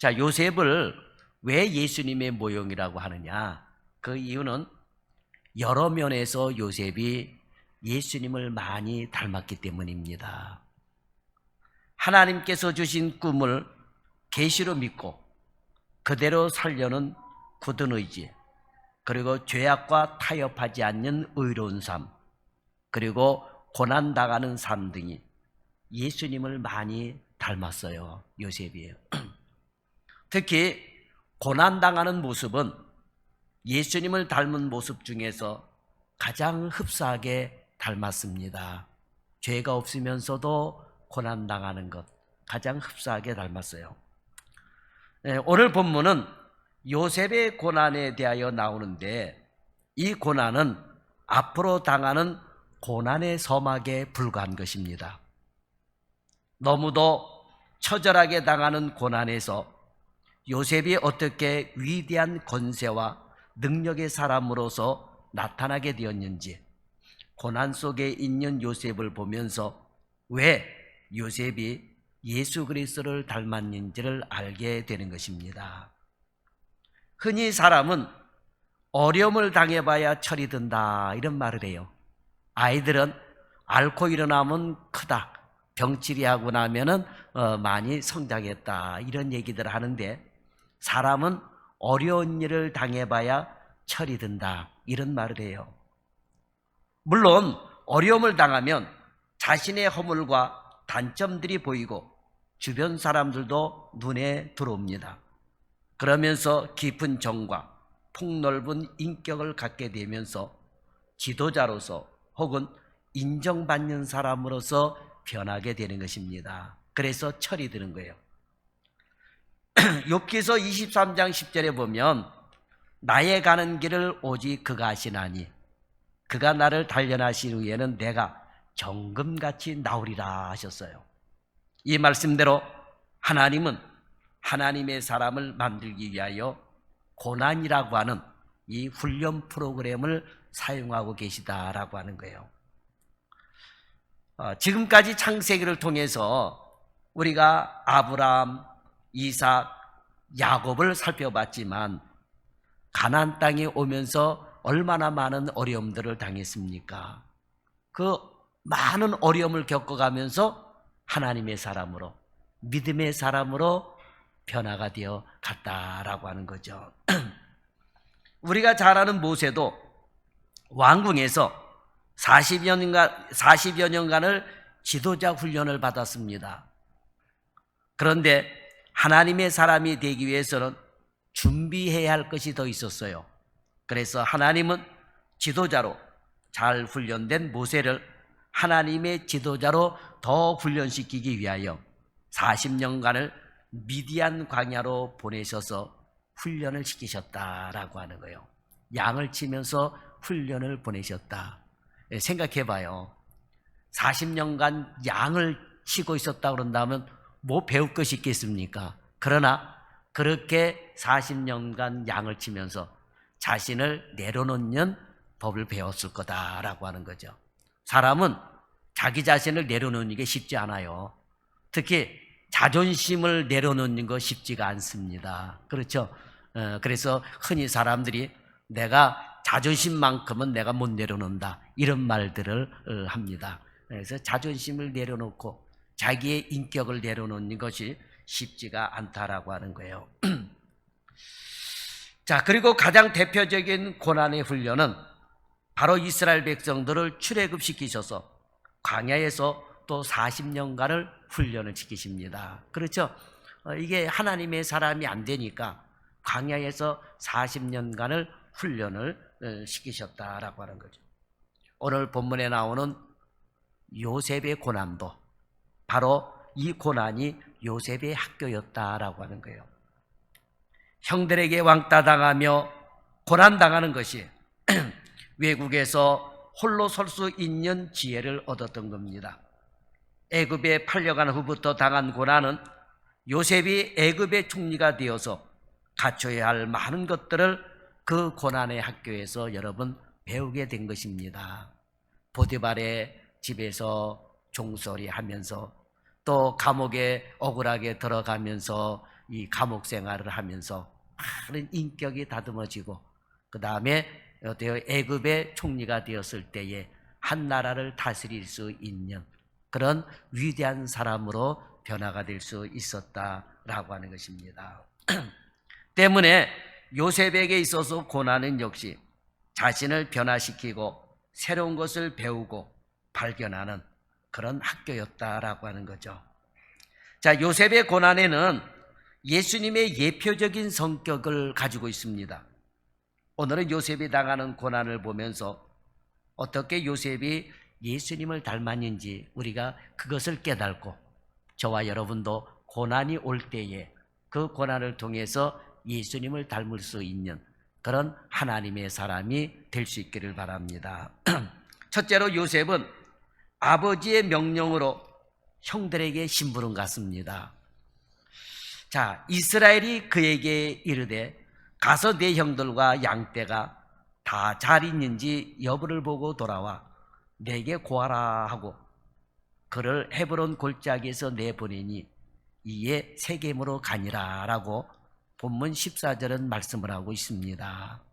자, 요셉을 왜 예수님의 모형이라고 하느냐? 그 이유는 여러 면에서 요셉이 예수님을 많이 닮았기 때문입니다. 하나님께서 주신 꿈을 계시로 믿고 그대로 살려는 굳은 의지, 그리고 죄악과 타협하지 않는 의로운 삶, 그리고 고난당하는 삶 등이 예수님을 많이 닮았어요. 요셉이에요. 특히 고난당하는 모습은 예수님을 닮은 모습 중에서 가장 흡사하게 닮았습니다. 죄가 없으면서도 고난당하는 것, 가장 흡사하게 닮았어요. 오늘 본문은 요셉의 고난에 대하여 나오는데, 이 고난은 앞으로 당하는 고난의 서막에 불과한 것입니다. 너무도 처절하게 당하는 고난에서 요셉이 어떻게 위대한 권세와 능력의 사람으로서 나타나게 되었는지, 고난 속에 있는 요셉을 보면서 왜 요셉이 예수 그리스도를 닮았는지를 알게 되는 것입니다. 흔히 사람은 어려움을 당해봐야 철이 든다, 이런 말을 해요. 아이들은 앓고 일어나면 크다, 병치리하고 나면은 많이 성장했다, 이런 얘기들을 하는데, 사람은 어려운 일을 당해봐야 철이 든다, 이런 말을 해요. 물론 어려움을 당하면 자신의 허물과 단점들이 보이고 주변 사람들도 눈에 들어옵니다. 그러면서 깊은 정과 폭넓은 인격을 갖게 되면서 지도자로서 혹은 인정받는 사람으로서 변하게 되는 것입니다. 그래서 철이 드는 거예요. 욥기서 23장 10절에 보면 나의 가는 길을 오직 그가 아시나니 그가 나를 단련하신 후에는 내가 정금같이 나오리라 하셨어요. 이 말씀대로 하나님은 하나님의 사람을 만들기 위하여 고난이라고 하는 이 훈련 프로그램을 사용하고 계시다라고 하는 거예요. 지금까지 창세기를 통해서 우리가 아브라함, 이삭, 야곱을 살펴봤지만 가나안 땅에 오면서 얼마나 많은 어려움들을 당했습니까? 그 많은 어려움을 겪어가면서 하나님의 사람으로, 믿음의 사람으로 변화가 되어 갔다라고 하는 거죠. 우리가 잘 아는 모세도 왕궁에서 40여 년간을 지도자 훈련을 받았습니다. 그런데 하나님의 사람이 되기 위해서는 준비해야 할 것이 더 있었어요. 그래서 하나님은 지도자로 잘 훈련된 모세를 하나님의 지도자로 더 훈련시키기 위하여 40년간을 미디안 광야로 보내셔서 훈련을 시키셨다라고 하는 거예요. 양을 치면서 훈련을 보내셨다. 생각해봐요. 40년간 양을 치고 있었다 그런다면 뭐 배울 것이 있겠습니까? 그러나 그렇게 40년간 양을 치면서 자신을 내려놓는 법을 배웠을 거다라고 하는 거죠. 사람은 자기 자신을 내려놓는 게 쉽지 않아요. 특히 자존심을 내려놓는 거 쉽지가 않습니다. 그렇죠? 그래서 흔히 사람들이 내가 자존심만큼은 내가 못 내려놓는다, 이런 말들을 합니다. 그래서 자존심을 내려놓고 자기의 인격을 내려놓는 것이 쉽지가 않다라고 하는 거예요. 자, 그리고 가장 대표적인 고난의 훈련은 바로 이스라엘 백성들을 출애굽시키셔서 광야에서 또 40년간을 훈련을 시키십니다. 그렇죠? 이게 하나님의 사람이 안 되니까 광야에서 40년간을 훈련을 시키셨다라고 하는 거죠. 오늘 본문에 나오는 요셉의 고난도 바로 이 고난이 요셉의 학교였다라고 하는 거예요. 형들에게 왕따 당하며 고난 당하는 것이 외국에서 홀로 설 수 있는 지혜를 얻었던 겁니다. 애굽에 팔려간 후부터 당한 고난은 요셉이 애굽의 총리가 되어서 갖춰야 할 많은 것들을 그 고난의 학교에서 여러분 배우게 된 것입니다. 보디발의 집에서 종소리 하면서 또 감옥에 억울하게 들어가면서 이 감옥 생활을 하면서 많은 인격이 다듬어지고 그 다음에 애굽의 총리가 되었을 때에 한 나라를 다스릴 수 있는 그런 위대한 사람으로 변화가 될 수 있었다라고 하는 것입니다. 때문에 요셉에게 있어서 고난은 역시 자신을 변화시키고 새로운 것을 배우고 발견하는 그런 학교였다라고 하는 거죠. 자, 요셉의 고난에는 예수님의 예표적인 성격을 가지고 있습니다. 오늘은 요셉이 당하는 고난을 보면서 어떻게 요셉이 예수님을 닮았는지 우리가 그것을 깨닫고 저와 여러분도 고난이 올 때에 그 고난을 통해서 예수님을 닮을 수 있는 그런 하나님의 사람이 될 수 있기를 바랍니다. 첫째로 요셉은 아버지의 명령으로 형들에게 심부름 갔습니다. 자, 이스라엘이 그에게 이르되 가서 네 형들과 양떼가 다 잘 있는지 여부를 보고 돌아와 내게 고하라 하고 그를 헤브론 골짜기에서 내보내니 이에 세겜으로 가니라 라고 본문 14절은 말씀을 하고 있습니다.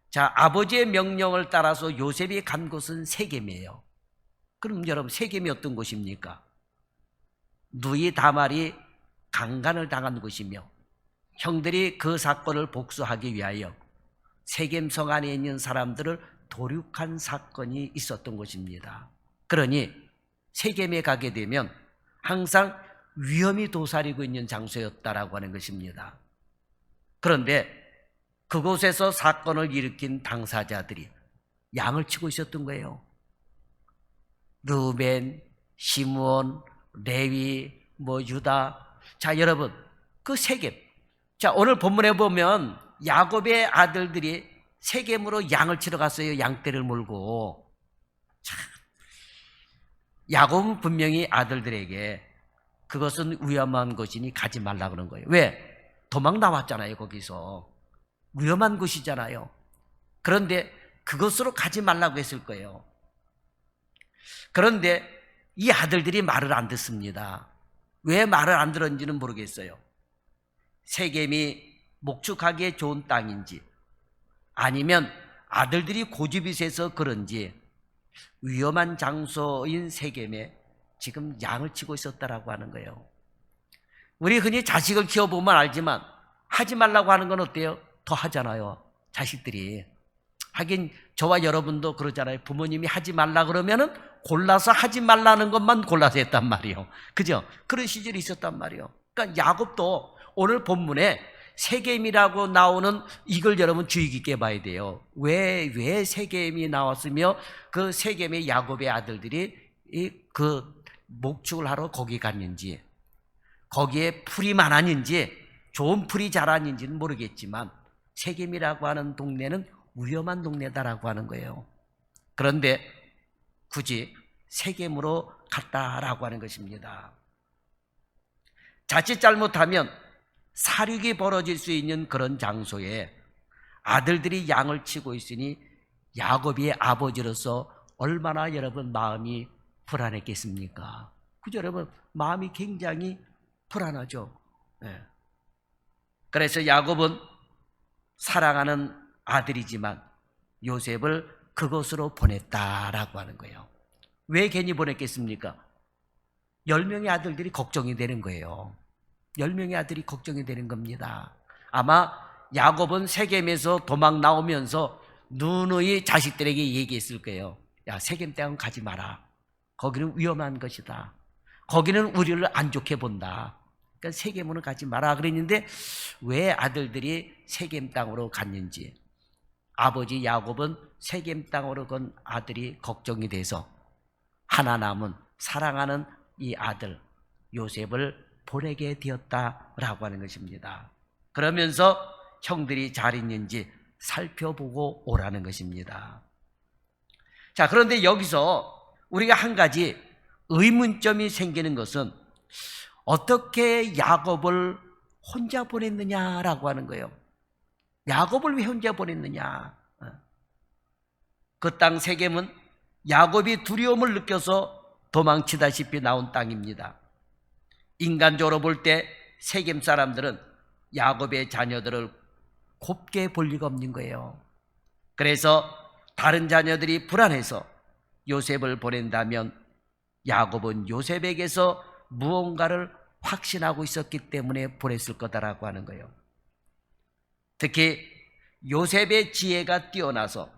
자, 아버지의 명령을 따라서 요셉이 간 곳은 세겜이에요. 그럼 여러분, 세겜이 어떤 곳입니까? 누이 다말이 강간을 당한 곳이며 형들이 그 사건을 복수하기 위하여 세겜성 안에 있는 사람들을 도륙한 사건이 있었던 곳입니다. 그러니 세겜에 가게 되면 항상 위험이 도사리고 있는 장소였다라고 하는 것입니다. 그런데 그곳에서 사건을 일으킨 당사자들이 양을 치고 있었던 거예요. 르벤, 시므온, 레위, 유다. 자, 여러분, 그 세겜. 자, 오늘 본문에 보면 야곱의 아들들이 세겜으로 양을 치러 갔어요. 양떼를 몰고. 자, 야곱은 분명히 아들들에게 그것은 위험한 곳이니 가지 말라 그런 거예요. 왜? 도망 나왔잖아요, 거기서. 위험한 곳이잖아요. 그런데 그것으로 가지 말라고 했을 거예요. 그런데 이 아들들이 말을 안 듣습니다. 왜 말을 안 들었는지는 모르겠어요. 세겜이 목축하기에 좋은 땅인지 아니면 아들들이 고집이 세서 그런지 위험한 장소인 세겜에 지금 양을 치고 있었다라고 하는 거예요. 우리 흔히 자식을 키워보면 알지만 하지 말라고 하는 건 어때요? 더 하잖아요. 자식들이. 하긴 저와 여러분도 그러잖아요. 부모님이 하지 말라 그러면은 골라서 하지 말라는 것만 골라서 했단 말이에요. 그죠? 그런 시절이 있었단 말이에요. 그러니까 야곱도 오늘 본문에 세겜이라고 나오는 이걸 여러분 주의 깊게 봐야 돼요. 왜 세겜이 나왔으며 그 세겜의 야곱의 아들들이 그 목축을 하러 거기 갔는지, 거기에 풀이 많았는지, 좋은 풀이 자랐는지는 모르겠지만 세겜이라고 하는 동네는 위험한 동네다라고 하는 거예요. 그런데 굳이 세겜으로 갔다라고 하는 것입니다. 자칫 잘못하면 사륙이 벌어질 수 있는 그런 장소에 아들들이 양을 치고 있으니 야곱의 아버지로서 얼마나 여러분 마음이 불안했겠습니까? 그죠, 여러분? 마음이 굉장히 불안하죠. 네. 그래서 야곱은 사랑하는 아들이지만 요셉을 그곳으로 보냈다라고 하는 거예요. 왜 괜히 보냈겠습니까? 10명의 아들들이 걱정이 되는 거예요. 10명의 아들이 걱정이 되는 겁니다. 아마 야곱은 세겜에서 도망 나오면서 누누이 자식들에게 얘기했을 거예요. 야, 세겜 땅은 가지 마라. 거기는 위험한 것이다. 거기는 우리를 안 좋게 본다. 그러니까 세겜으로 가지 마라 그랬는데 왜 아들들이 세겜 땅으로 갔는지, 아버지 야곱은 세겜 땅으로 간 아들이 걱정이 돼서 하나 남은 사랑하는 이 아들 요셉을 보내게 되었다라고 하는 것입니다. 그러면서 형들이 잘 있는지 살펴보고 오라는 것입니다. 자, 그런데 여기서 우리가 한 가지 의문점이 생기는 것은 어떻게 야곱을 혼자 보냈느냐라고 하는 거예요. 야곱을 왜 혼자 보냈느냐? 그 땅 세겜은 야곱이 두려움을 느껴서 도망치다시피 나온 땅입니다. 인간적으로 볼 때 세겜 사람들은 야곱의 자녀들을 곱게 볼 리가 없는 거예요. 그래서 다른 자녀들이 불안해서 요셉을 보낸다면 야곱은 요셉에게서 무언가를 확신하고 있었기 때문에 보냈을 거다라고 하는 거예요. 특히 요셉의 지혜가 뛰어나서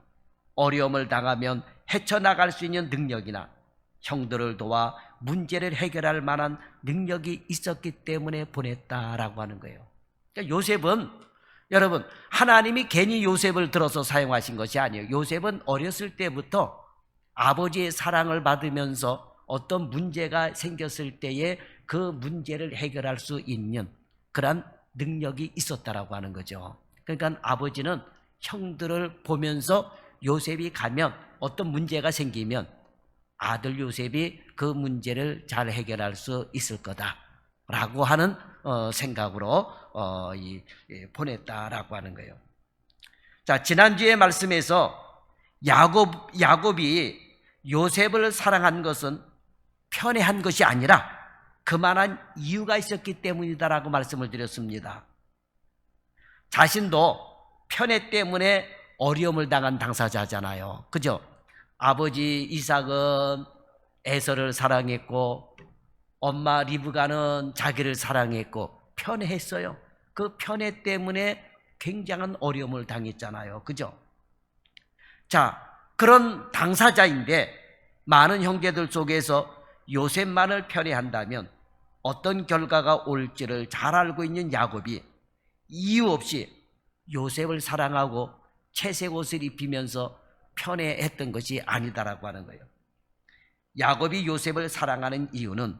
어려움을 당하면 헤쳐나갈 수 있는 능력이나 형들을 도와 문제를 해결할 만한 능력이 있었기 때문에 보냈다라고 하는 거예요. 그러니까 요셉은, 여러분, 하나님이 괜히 요셉을 들어서 사용하신 것이 아니에요. 요셉은 어렸을 때부터 아버지의 사랑을 받으면서 어떤 문제가 생겼을 때에 그 문제를 해결할 수 있는 그런 능력이 있었다라고 하는 거죠. 그러니까 아버지는 형들을 보면서 요셉이 가면 어떤 문제가 생기면 아들 요셉이 그 문제를 잘 해결할 수 있을 거다라고 하는 생각으로 보냈다라고 하는 거예요. 자, 지난주에 말씀에서 야곱이 요셉을 사랑한 것은 편애한 것이 아니라 그만한 이유가 있었기 때문이다라고 말씀을 드렸습니다. 자신도 편애 때문에 어려움을 당한 당사자잖아요. 그죠? 아버지 이삭은 에서를 사랑했고 엄마 리브가는 자기를 사랑했고 편애했어요. 그 편애 때문에 굉장한 어려움을 당했잖아요. 그죠? 자, 그런 당사자인데 많은 형제들 속에서 요셉만을 편애한다면 어떤 결과가 올지를 잘 알고 있는 야곱이 이유 없이 요셉을 사랑하고 채색 옷을 입히면서 편애했던 것이 아니다라고 하는 거예요. 야곱이 요셉을 사랑하는 이유는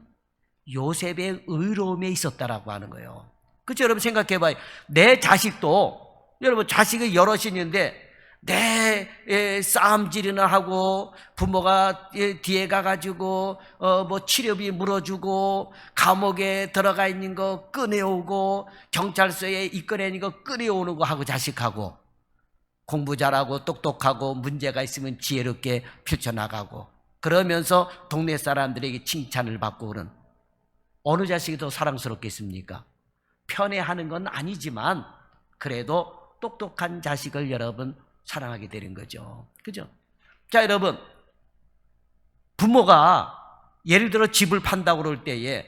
요셉의 의로움에 있었다라고 하는 거예요. 그렇죠? 여러분 생각해 봐요. 내 자식도, 여러분 자식이 여럿이 있는데 내 싸움질이나 하고 부모가 뒤에 가가지고 뭐 치료비 물어주고 감옥에 들어가 있는 거 꺼내오고 경찰서에 입건해있는 거 꺼내오는 거 하고 자식하고 공부 잘하고 똑똑하고 문제가 있으면 지혜롭게 펼쳐나가고 그러면서 동네 사람들에게 칭찬을 받고 그런 어느 자식이 더 사랑스럽겠습니까? 편애하는 건 아니지만 그래도 똑똑한 자식을 여러분 사랑하게 되는 거죠. 그죠? 자, 여러분, 부모가 예를 들어 집을 판다고 그럴 때에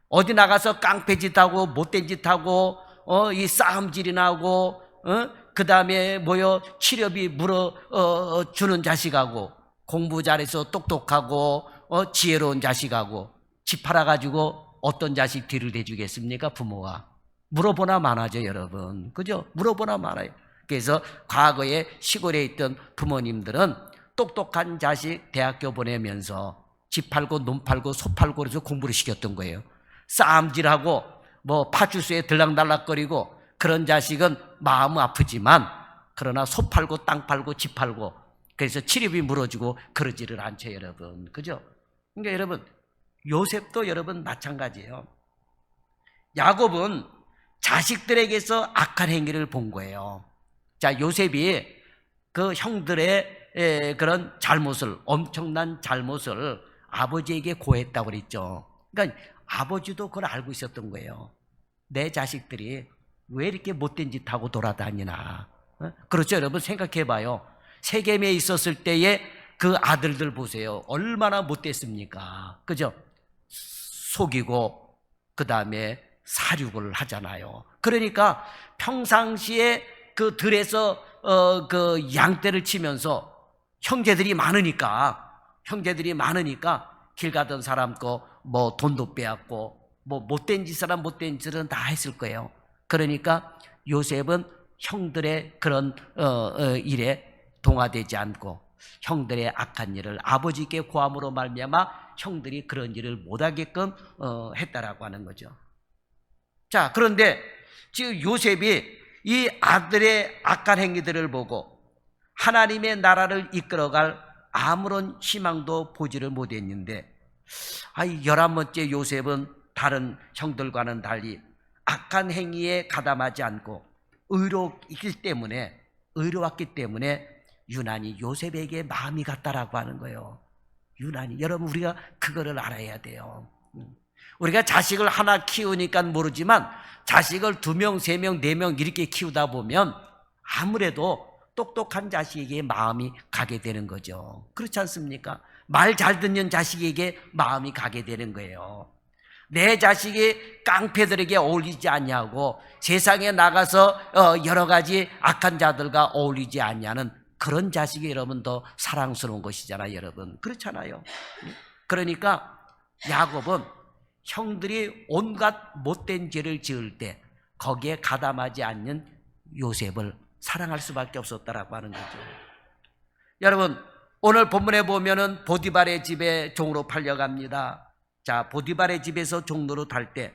어디 나가서 깡패짓 하고 못된 짓 하고 이 싸움질이나 하고 그 다음에 치료비 물어 주는 자식하고 공부 잘해서 똑똑하고 지혜로운 자식하고 집 팔아가지고 어떤 자식 뒤를 대주겠습니까? 부모가 물어보나 마나죠, 여러분. 그죠? 물어보나 마나요. 그래서 과거에 시골에 있던 부모님들은 똑똑한 자식 대학교 보내면서 집 팔고 논 팔고 소 팔고 그래서 공부를 시켰던 거예요. 싸움질하고 뭐 파출소에 들락날락거리고 그런 자식은 마음은 아프지만 그러나 소 팔고 땅 팔고 집 팔고 그래서 치료비 물어주고 그러지를 않죠, 여러분. 그죠? 그러니까 여러분 요셉도 여러분 마찬가지예요. 야곱은 자식들에게서 악한 행위를 본 거예요. 자, 요셉이 그 형들의 그런 잘못을, 엄청난 잘못을 아버지에게 고했다고 그랬죠. 그러니까 아버지도 그걸 알고 있었던 거예요. 내 자식들이 왜 이렇게 못된 짓 하고 돌아다니나. 그렇죠, 여러분 생각해 봐요. 세겜에 있었을 때의 그 아들들 보세요. 얼마나 못됐습니까? 그죠? 속이고 그 다음에 사륙을 하잖아요. 그러니까 평상시에 그 들에서 그 양떼를 치면서 형제들이 많으니까 길 가던 사람 거 뭐 돈도 빼앗고 뭐 못된 짓은 못된 짓은 다 했을 거예요. 그러니까 요셉은 형들의 그런 일에 동화되지 않고 형들의 악한 일을 아버지께 고함으로 말미암아 형들이 그런 일을 못하게끔 했다라고 하는 거죠. 자, 그런데 지금 요셉이 이 아들의 악한 행위들을 보고 하나님의 나라를 이끌어갈 아무런 희망도 보지를 못했는데 11번째 요셉은 다른 형들과는 달리 악한 행위에 가담하지 않고 의로웠기 때문에 유난히 요셉에게 마음이 갔다라고 하는 거예요. 유난히. 여러분 우리가 그거를 알아야 돼요. 우리가 자식을 하나 키우니까 모르지만 자식을 2명, 3명, 4명 이렇게 키우다 보면 아무래도 똑똑한 자식에게 마음이 가게 되는 거죠. 그렇지 않습니까? 말 잘 듣는 자식에게 마음이 가게 되는 거예요. 내 자식이 깡패들에게 어울리지 않냐고 세상에 나가서 여러 가지 악한 자들과 어울리지 않냐는 그런 자식이 여러분 더 사랑스러운 것이잖아요, 여러분. 그렇잖아요. 그러니까 야곱은 형들이 온갖 못된 죄를 지을 때 거기에 가담하지 않는 요셉을 사랑할 수밖에 없었다라고 하는 거죠. 여러분, 오늘 본문에 보면은 보디발의 집에 종으로 팔려갑니다. 자, 보디발의 집에서 종로로 탈 때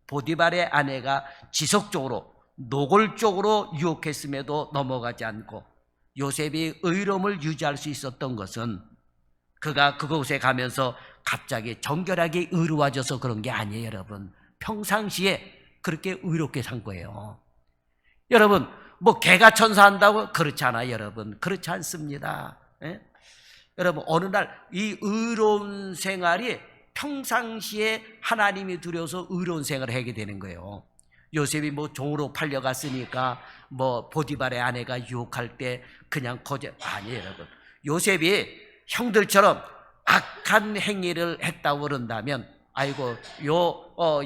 보디발의 아내가 지속적으로 노골적으로 유혹했음에도 넘어가지 않고 요셉이 의로움을 유지할 수 있었던 것은 그가 그곳에 가면서 갑자기 정결하게 의로워져서 그런 게 아니에요, 여러분. 평상시에 그렇게 의롭게 산 거예요. 여러분, 뭐 개가 천사한다고? 그렇지 않아요, 여러분. 그렇지 않습니다. 예? 여러분, 어느 날 이 의로운 생활이 평상시에 하나님이 두려워서 의로운 생활을 하게 되는 거예요. 요셉이 뭐 종으로 팔려갔으니까 뭐 보디발의 아내가 유혹할 때 그냥 아니에요, 여러분. 요셉이 형들처럼 악한 행위를 했다고 그런다면 아이고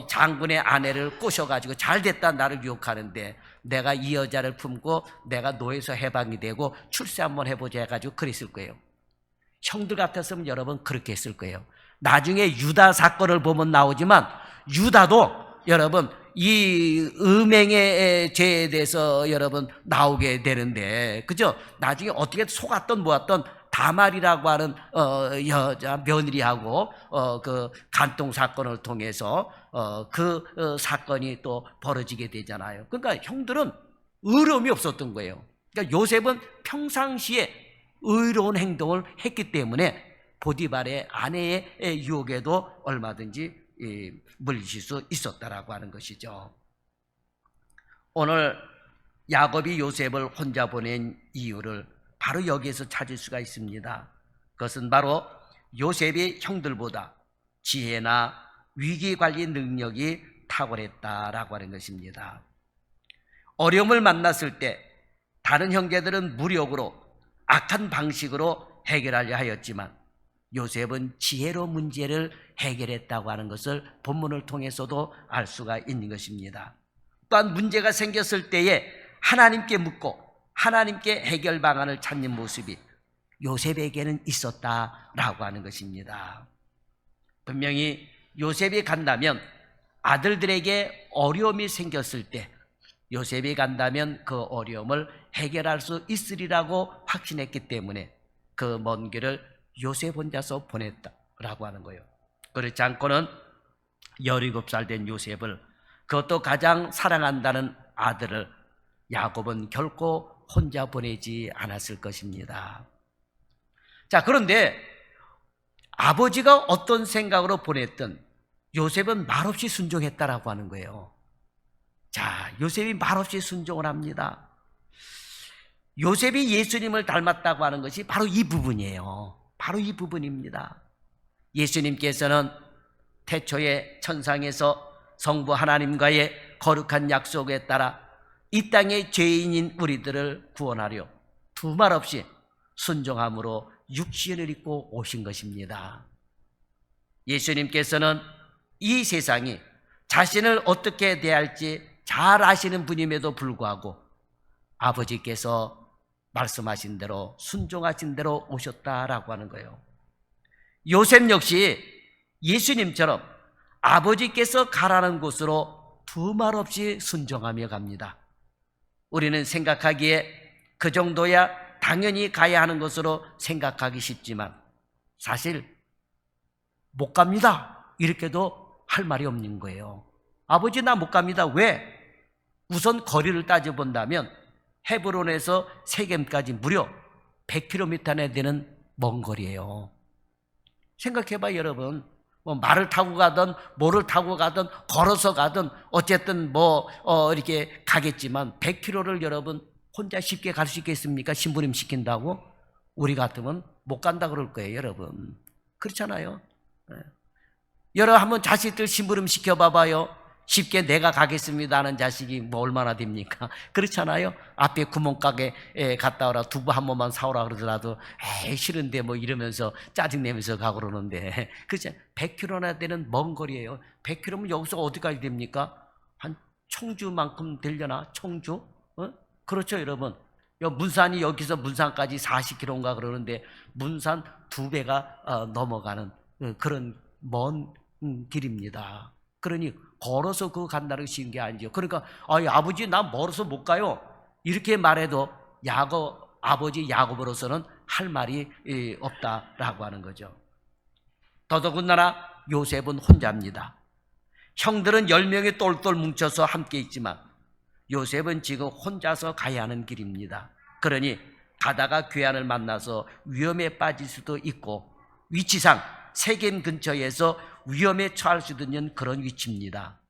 장군의 아내를 꼬셔가지고 잘됐다 나를 유혹하는데 내가 이 여자를 품고 내가 노예에서 해방이 되고 출세 한번 해보자 해가지고 그랬을 거예요. 형들 같았으면 여러분 그렇게 했을 거예요. 나중에 유다 사건을 보면 나오지만 유다도 여러분 이 음행의 죄에 대해서 여러분 나오게 되는데 그죠? 나중에 어떻게 속았던 모았던 다말이라고 하는 여자 며느리하고 그 간통 사건을 통해서 그 사건이 또 벌어지게 되잖아요. 그러니까 형들은 의로움이 없었던 거예요. 그러니까 요셉은 평상시에 의로운 행동을 했기 때문에 보디발의 아내의 유혹에도 얼마든지 물리칠 수 있었다라고 하는 것이죠. 오늘 야곱이 요셉을 혼자 보낸 이유를 바로 여기에서 찾을 수가 있습니다. 그것은 바로 요셉이 형들보다 지혜나 위기관리 능력이 탁월했다라고 하는 것입니다. 어려움을 만났을 때 다른 형제들은 무력으로 악한 방식으로 해결하려 하였지만 요셉은 지혜로 문제를 해결했다고 하는 것을 본문을 통해서도 알 수가 있는 것입니다. 또한 문제가 생겼을 때에 하나님께 묻고 하나님께 해결 방안을 찾는 모습이 요셉에게는 있었다라고 하는 것입니다. 분명히 요셉이 간다면 아들들에게 어려움이 생겼을 때 요셉이 간다면 그 어려움을 해결할 수 있으리라고 확신했기 때문에 그 먼 길을 요셉 혼자서 보냈다라고 하는 거예요. 그렇지 않고는 17살 된 요셉을 그것도 가장 사랑한다는 아들을 야곱은 결코 혼자 보내지 않았을 것입니다. 자, 그런데 아버지가 어떤 생각으로 보냈든 요셉은 말없이 순종했다라고 하는 거예요. 자, 요셉이 말없이 순종을 합니다. 요셉이 예수님을 닮았다고 하는 것이 바로 이 부분이에요. 바로 이 부분입니다. 예수님께서는 태초에 천상에서 성부 하나님과의 거룩한 약속에 따라 이 땅의 죄인인 우리들을 구원하려 두말 없이 순종함으로 육신을 입고 오신 것입니다. 예수님께서는 이 세상이 자신을 어떻게 대할지 잘 아시는 분임에도 불구하고 아버지께서 말씀하신 대로 순종하신 대로 오셨다라고 하는 거예요. 요셉 역시 예수님처럼 아버지께서 가라는 곳으로 두말 없이 순종하며 갑니다. 우리는 생각하기에 그 정도야 당연히 가야 하는 것으로 생각하기 쉽지만 사실 못 갑니다 이렇게도 할 말이 없는 거예요. 아버지 나 못 갑니다. 왜? 우선 거리를 따져본다면 헤브론에서 세겜까지 무려 100km나 되는 먼 거리예요. 생각해봐 여러분. 뭐 말을 타고 가든 뭐를 타고 가든 걸어서 가든 어쨌든 이렇게 가겠지만 100km를 여러분 혼자 쉽게 갈 수 있겠습니까? 신부님 시킨다고? 우리 같으면 못 간다 그럴 거예요, 여러분. 그렇잖아요. 여러분 한번 자식들 심부름 시켜봐봐요. 쉽게 내가 가겠습니다 하는 자식이 뭐 얼마나 됩니까? 그렇잖아요. 앞에 구멍가게에 갔다 오라, 두부 한 번만 사오라 그러더라도 에이 싫은데 뭐 이러면서 짜증내면서 가고 그러는데, 그죠? 100km나 되는 먼 거리예요. 100km면 여기서 어디까지 됩니까? 한 청주만큼 되려나? 청주? 그렇죠 여러분. 문산이 여기서 문산까지 40km인가 그러는데 문산 2배가 넘어가는 그런 먼 길입니다. 그러니 걸어서 그거 간다는 게 쉬운 게 아니죠. 그러니까 아버지 나 멀어서 못 가요 이렇게 말해도 아버지 야곱으로서는 할 말이 없다라고 하는 거죠. 더더군다나 요셉은 혼자입니다. 형들은 10명이 똘똘 뭉쳐서 함께 있지만 요셉은 지금 혼자서 가야 하는 길입니다. 그러니 가다가 괴한을 만나서 위험에 빠질 수도 있고 위치상 세겜 근처에서 위험에 처할 수도 있는 그런 위치입니다.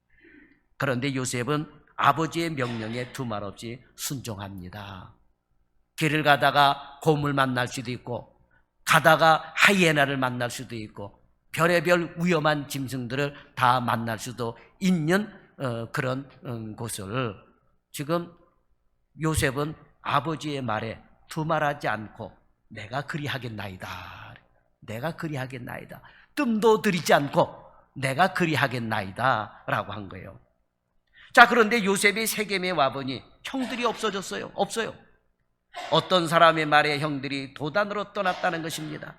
그런데 요셉은 아버지의 명령에 두말 없이 순종합니다. 길을 가다가 곰을 만날 수도 있고 가다가 하이에나를 만날 수도 있고 별의별 위험한 짐승들을 다 만날 수도 있는 그런 곳을 지금 요셉은 아버지의 말에 두말하지 않고 내가 그리하겠나이다. 내가 그리하겠나이다. 뜸도 들이지 않고 내가 그리하겠나이다 라고 한 거예요. 자, 그런데 요셉이 세겜에 와보니 형들이 없어졌어요. 없어요. 어떤 사람의 말에 형들이 도단으로 떠났다는 것입니다.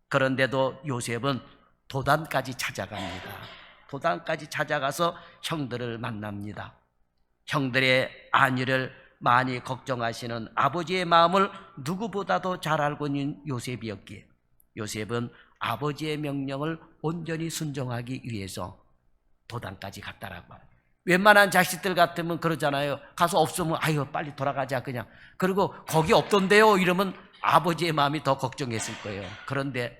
그런데도 요셉은 도단까지 찾아갑니다. 도단까지 찾아가서 형들을 만납니다. 형들의 안위를 많이 걱정하시는 아버지의 마음을 누구보다도 잘 알고 있는 요셉이었기에 요셉은 아버지의 명령을 온전히 순종하기 위해서 도단까지 갔다라고 합니다. 웬만한 자식들 같으면 그러잖아요. 가서 없으면 아유 빨리 돌아가자 그냥. 그리고 거기 없던데요 이러면 아버지의 마음이 더 걱정했을 거예요. 그런데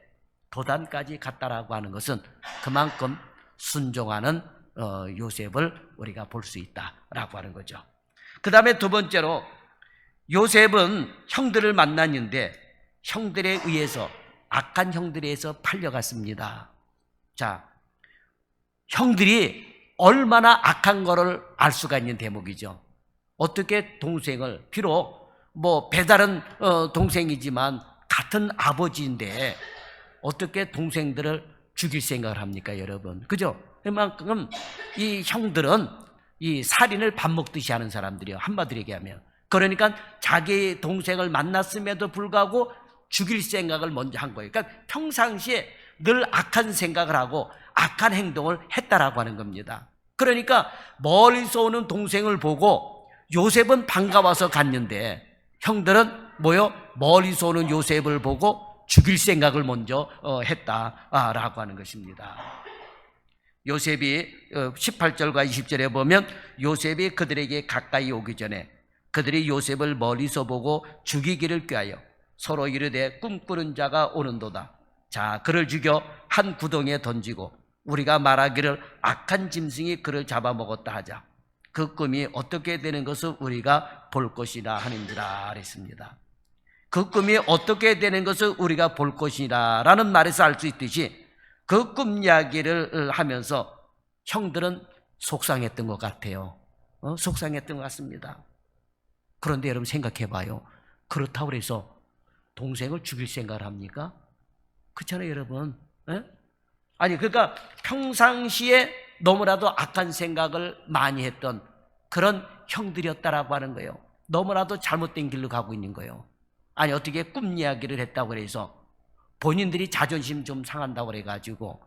도단까지 갔다라고 하는 것은 그만큼 순종하는 요셉을 우리가 볼 수 있다라고 하는 거죠. 그 다음에 두 번째로 요셉은 형들을 만났는데 형들에 의해서 악한 형들에 의해서 팔려갔습니다. 자, 형들이 얼마나 악한 거를 알 수가 있는 대목이죠. 어떻게 동생을 비록 뭐 배다른 동생이지만 같은 아버지인데 어떻게 동생들을 죽일 생각을 합니까 여러분? 그죠? 그만큼 이 형들은 이 살인을 밥 먹듯이 하는 사람들이에요. 한마디로 얘기하면. 그러니까 자기 동생을 만났음에도 불구하고 죽일 생각을 먼저 한 거예요. 그러니까 평상시에 늘 악한 생각을 하고 악한 행동을 했다라고 하는 겁니다. 그러니까 멀리서 오는 동생을 보고 요셉은 반가워서 갔는데 형들은 뭐요? 멀리서 오는 요셉을 보고 죽일 생각을 먼저 했다라고 하는 것입니다. 요셉이 18절과 20절에 보면 요셉이 그들에게 가까이 오기 전에 그들이 요셉을 멀리서 보고 죽이기를 꾀하여 서로 이르되 꿈꾸는 자가 오는도다. 자, 그를 죽여 한 구덩이에 던지고 우리가 말하기를 악한 짐승이 그를 잡아먹었다 하자. 그 꿈이 어떻게 되는 것을 우리가 볼 것이라 하는지라 그랬습니다. 그 꿈이 어떻게 되는 것을 우리가 볼 것이라 라는 말에서 알 수 있듯이 그 꿈 이야기를 하면서 형들은 속상했던 것 같아요. 속상했던 것 같습니다. 그런데 여러분 생각해 봐요. 그렇다고 해서 동생을 죽일 생각을 합니까? 그렇잖아요 여러분. 아니 그러니까 평상시에 너무나도 악한 생각을 많이 했던 그런 형들이었다라고 하는 거예요. 너무나도 잘못된 길로 가고 있는 거예요. 아니 어떻게 꿈 이야기를 했다고 그래서 본인들이 자존심 좀 상한다고 그래가지고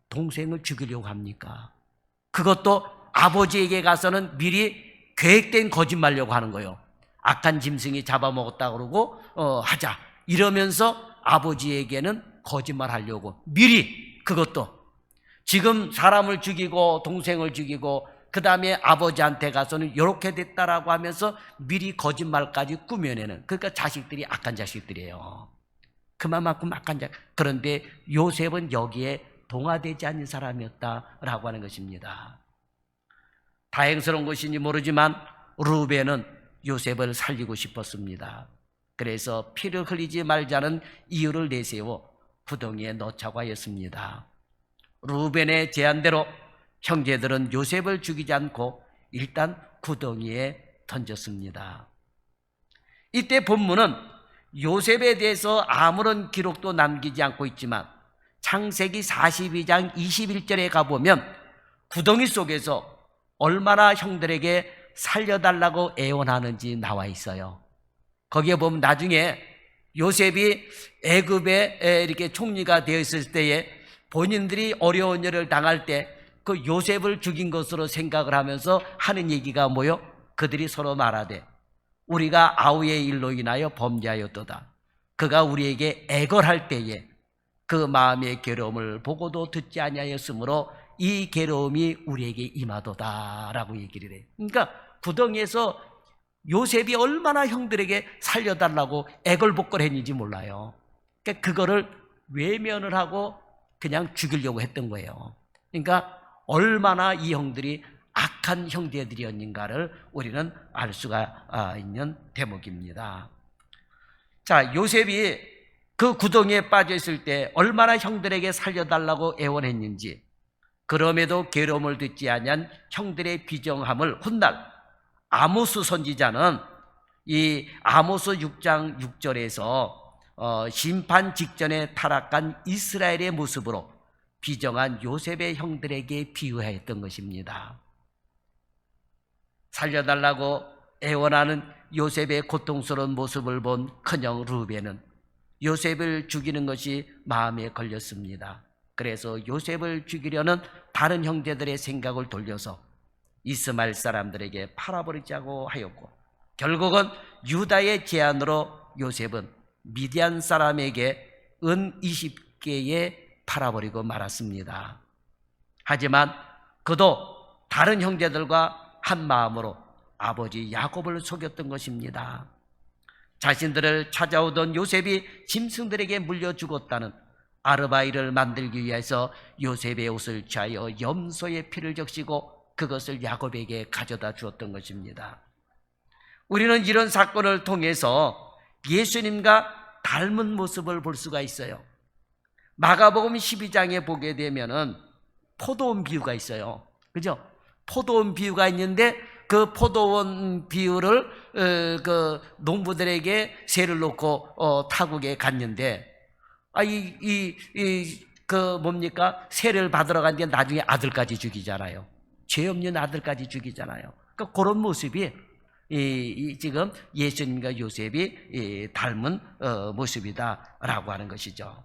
동생을 죽이려고 합니까? 그것도 아버지에게 가서는 미리 계획된 거짓말려고 하는 거예요. 악한 짐승이 잡아먹었다고 그러고 하자 이러면서 아버지에게는 거짓말하려고 미리 그것도 지금 사람을 죽이고 동생을 죽이고 그 다음에 아버지한테 가서는 이렇게 됐다라고 하면서 미리 거짓말까지 꾸며내는 그러니까 자식들이 악한 자식들이에요. 그만큼 악한 자식. 그런데 요셉은 여기에 동화되지 않는 사람이었다라고 하는 것입니다. 다행스러운 것인지 모르지만 루벤은 요셉을 살리고 싶었습니다. 그래서 피를 흘리지 말자는 이유를 내세워 구덩이에 넣자고 하였습니다. 루벤의 제안대로 형제들은 요셉을 죽이지 않고 일단 구덩이에 던졌습니다. 이때 본문은 요셉에 대해서 아무런 기록도 남기지 않고 있지만 창세기 42장 21절에 가보면 구덩이 속에서 얼마나 형들에게 살려달라고 애원하는지 나와 있어요. 거기에 보면 나중에 요셉이 애굽에 이렇게 총리가 되어 있을 때에 본인들이 어려운 일을 당할 때 그 요셉을 죽인 것으로 생각을 하면서 하는 얘기가 뭐요? 그들이 서로 말하되 우리가 아우의 일로 인하여 범죄하였도다. 그가 우리에게 애걸할 때에 그 마음의 괴로움을 보고도 듣지 아니하였으므로 이 괴로움이 우리에게 임하도다라고 얘기를 해요. 그러니까 구덩이에서 요셉이 얼마나 형들에게 살려달라고 애걸복걸했는지 몰라요. 그러니까 그거를 외면을 하고 그냥 죽이려고 했던 거예요. 그러니까 얼마나 이 형들이 악한 형제들이었는가를 우리는 알 수가 있는 대목입니다. 자, 요셉이 그 구덩이에 빠져 있을 때 얼마나 형들에게 살려달라고 애원했는지, 그럼에도 괴로움을 듣지 아니한 형들의 비정함을 훗날 아모스 선지자는 이 아모스 6장 6절에서 심판 직전에 타락한 이스라엘의 모습으로 비정한 요셉의 형들에게 비유하였던 것입니다. 살려달라고 애원하는 요셉의 고통스러운 모습을 본 큰형 루벤은 요셉을 죽이는 것이 마음에 걸렸습니다. 그래서 요셉을 죽이려는 다른 형제들의 생각을 돌려서 이스마엘 사람들에게 팔아버리자고 하였고, 결국은 유다의 제안으로 요셉은 미디안 사람에게 은 20개에 팔아버리고 말았습니다. 하지만 그도 다른 형제들과 한 마음으로 아버지 야곱을 속였던 것입니다. 자신들을 찾아오던 요셉이 짐승들에게 물려 죽었다는 아르바이를 만들기 위해서 요셉의 옷을 취하여 염소의 피를 적시고 그것을 야곱에게 가져다 주었던 것입니다. 우리는 이런 사건을 통해서 예수님과 닮은 모습을 볼 수가 있어요. 마가복음 12장에 보게 되면은 포도원 비유가 있어요. 그죠? 포도원 비유가 있는데 그 포도원 비유를 그 농부들에게 세를 놓고 타국에 갔는데 그 뭡니까? 세를 받으러 갔는데 나중에 아들까지 죽이잖아요. 죄 없는 아들까지 죽이잖아요. 그러니까 그런 모습이 지금 예수님과 요셉이 닮은 모습이다라고 하는 것이죠.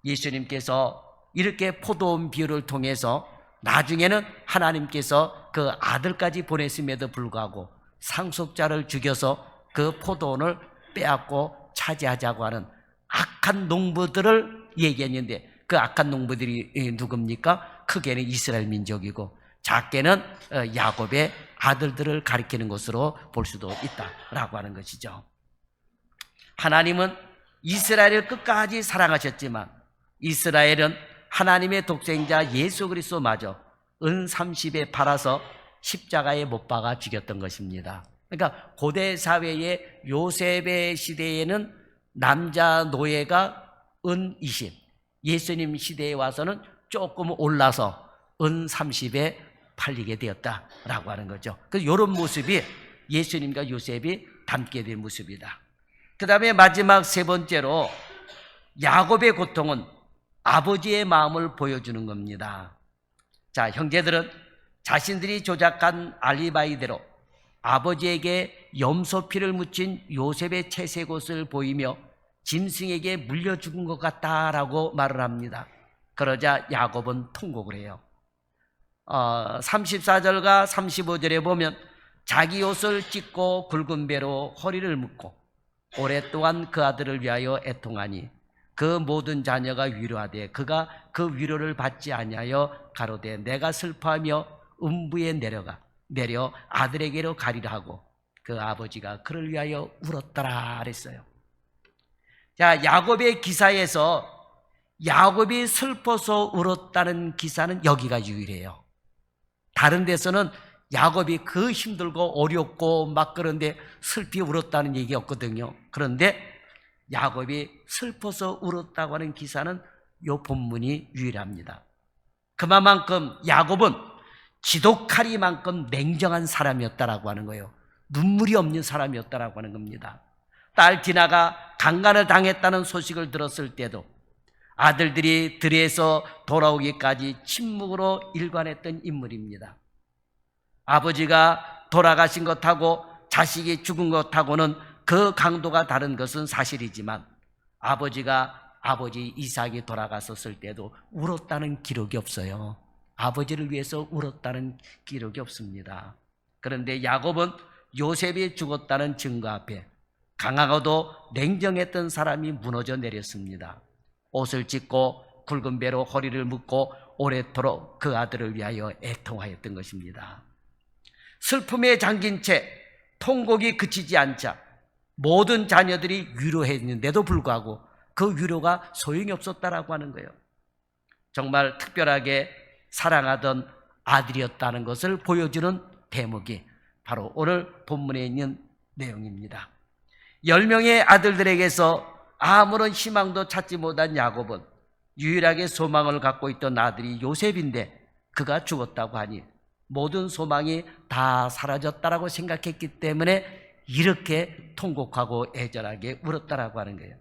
예수님께서 이렇게 포도원 비유를 통해서 나중에는 하나님께서 그 아들까지 보냈음에도 불구하고 상속자를 죽여서 그 포도원을 빼앗고 차지하자고 하는 악한 농부들을 얘기했는데, 그 악한 농부들이 누굽니까? 크게는 이스라엘 민족이고 작게는 야곱의 아들들을 가리키는 것으로 볼 수도 있다라고 하는 것이죠. 하나님은 이스라엘을 끝까지 사랑하셨지만 이스라엘은 하나님의 독생자 예수 그리스도마저 은 30에 팔아서 십자가에 못 박아 죽였던 것입니다. 그러니까 고대 사회의 요셉의 시대에는 남자 노예가 은 20, 예수님 시대에 와서는 조금 올라서 은 30에 팔리게 되었다라고 하는 거죠. 그래서 이런 모습이 예수님과 요셉이 닮게 된 모습이다. 그 다음에 마지막 세 번째로 야곱의 고통은 아버지의 마음을 보여주는 겁니다. 자, 형제들은 자신들이 조작한 알리바이대로 아버지에게 염소피를 묻힌 요셉의 채색옷을 보이며 짐승에게 물려 죽은 것 같다라고 말을 합니다. 그러자 야곱은 통곡을 해요. 34절과 35절에 보면 자기 옷을 찢고 굵은 배로 허리를 묶고 오랫동안 그 아들을 위하여 애통하니 그 모든 자녀가 위로하되 그가 그 위로를 받지 아니하여 가로되 내가 슬퍼하며 음부에 내려 아들에게로 가리라 하고 그 아버지가 그를 위하여 울었더라 그랬어요. 자, 야곱의 기사에서 야곱이 슬퍼서 울었다는 기사는 여기가 유일해요. 다른 데서는 야곱이 그 힘들고 어렵고 막 그런데 슬피 울었다는 얘기 없거든요. 그런데 야곱이 슬퍼서 울었다고 하는 기사는 이 본문이 유일합니다. 그만큼 야곱은 지독하리만큼 냉정한 사람이었다라고 하는 거예요. 눈물이 없는 사람이었다라고 하는 겁니다. 딸 디나가 강간을 당했다는 소식을 들었을 때도 아들들이 들에서 돌아오기까지 침묵으로 일관했던 인물입니다. 아버지가 돌아가신 것하고 자식이 죽은 것하고는 그 강도가 다른 것은 사실이지만 아버지 이삭이 돌아갔었을 때도 울었다는 기록이 없어요. 아버지를 위해서 울었다는 기록이 없습니다. 그런데 야곱은 요셉이 죽었다는 증거 앞에 강하고도 냉정했던 사람이 무너져 내렸습니다. 옷을 찢고 굵은 배로 허리를 묶고 오래도록 그 아들을 위하여 애통하였던 것입니다. 슬픔에 잠긴 채 통곡이 그치지 않자 모든 자녀들이 위로했는데도 불구하고 그 위로가 소용이 없었다라고 하는 거예요. 정말 특별하게 사랑하던 아들이었다는 것을 보여주는 대목이 바로 오늘 본문에 있는 내용입니다. 10명의 아들들에게서 아무런 희망도 찾지 못한 야곱은 유일하게 소망을 갖고 있던 아들이 요셉인데 그가 죽었다고 하니 모든 소망이 다 사라졌다라고 생각했기 때문에 이렇게 통곡하고 애절하게 울었다라고 하는 거예요.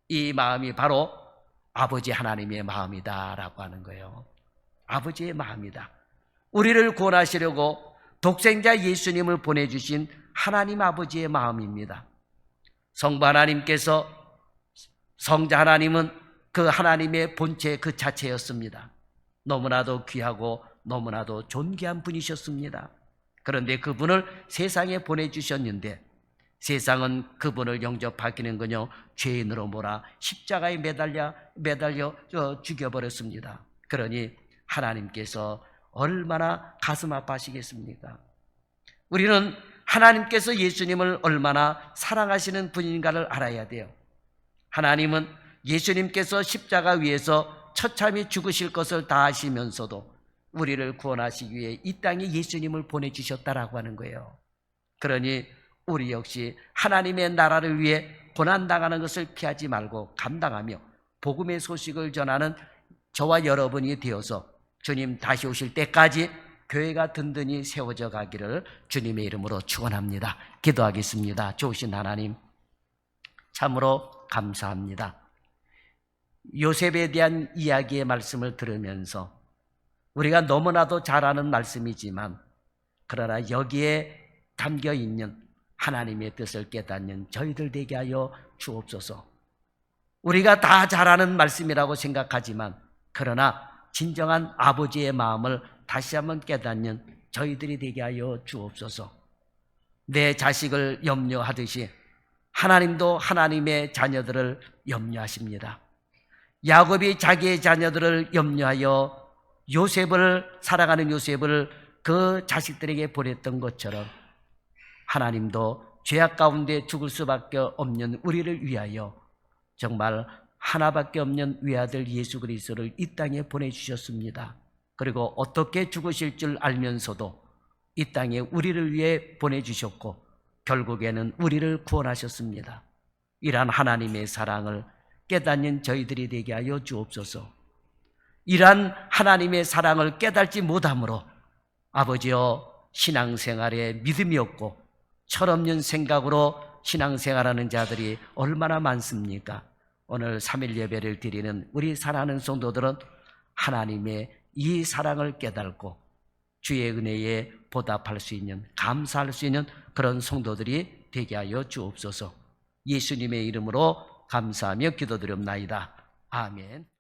이 마음이 바로 아버지 하나님의 마음이다라고 하는 거예요. 아버지의 마음이다. 우리를 구원하시려고 독생자 예수님을 보내주신 하나님 아버지의 마음입니다. 성부 하나님께서 성자 하나님은 그 하나님의 본체 그 자체였습니다. 너무나도 귀하고 너무나도 존귀한 분이셨습니다. 그런데 그분을 세상에 보내주셨는데 세상은 그분을 영접하기는커녕 죄인으로 몰아 십자가에 매달려 죽여버렸습니다. 그러니 하나님께서 얼마나 가슴 아파하시겠습니까? 우리는 하나님께서 예수님을 얼마나 사랑하시는 분인가를 알아야 돼요. 하나님은 예수님께서 십자가 위에서 처참히 죽으실 것을 다 아시면서도 우리를 구원하시기 위해 이 땅에 예수님을 보내주셨다라고 하는 거예요. 그러니 우리 역시 하나님의 나라를 위해 고난당하는 것을 피하지 말고 감당하며 복음의 소식을 전하는 저와 여러분이 되어서 주님 다시 오실 때까지 교회가 든든히 세워져 가기를 주님의 이름으로 축원합니다. 기도하겠습니다. 좋으신 하나님, 참으로 감사합니다. 요셉에 대한 이야기의 말씀을 들으면서 우리가 너무나도 잘 아는 말씀이지만 그러나 여기에 담겨있는 하나님의 뜻을 깨닫는 저희들 되게 하여 주옵소서. 우리가 다 잘 아는 말씀이라고 생각하지만 그러나 진정한 아버지의 마음을 다시 한번 깨닫는 저희들이 되게 하여 주옵소서. 내 자식을 염려하듯이 하나님도 하나님의 자녀들을 염려하십니다. 야곱이 자기의 자녀들을 염려하여 사랑하는 요셉을 그 자식들에게 보냈던 것처럼 하나님도 죄악 가운데 죽을 수밖에 없는 우리를 위하여 정말 하나밖에 없는 외아들 예수 그리스도를 이 땅에 보내주셨습니다. 그리고 어떻게 죽으실 줄 알면서도 이 땅에 우리를 위해 보내주셨고 결국에는 우리를 구원하셨습니다. 이러한 하나님의 사랑을 깨닫는 저희들이 되게 하여 주옵소서. 이러한 하나님의 사랑을 깨닫지 못함으로 아버지여 신앙생활에 믿음이 없고 철없는 생각으로 신앙생활하는 자들이 얼마나 많습니까? 오늘 3일 예배를 드리는 우리 사랑하는 성도들은 하나님의 이 사랑을 깨닫고 주의 은혜에 보답할 수 있는, 감사할 수 있는 그런 성도들이 되게 하여 주옵소서. 예수님의 이름으로 감사하며 기도드립나이다. 아멘.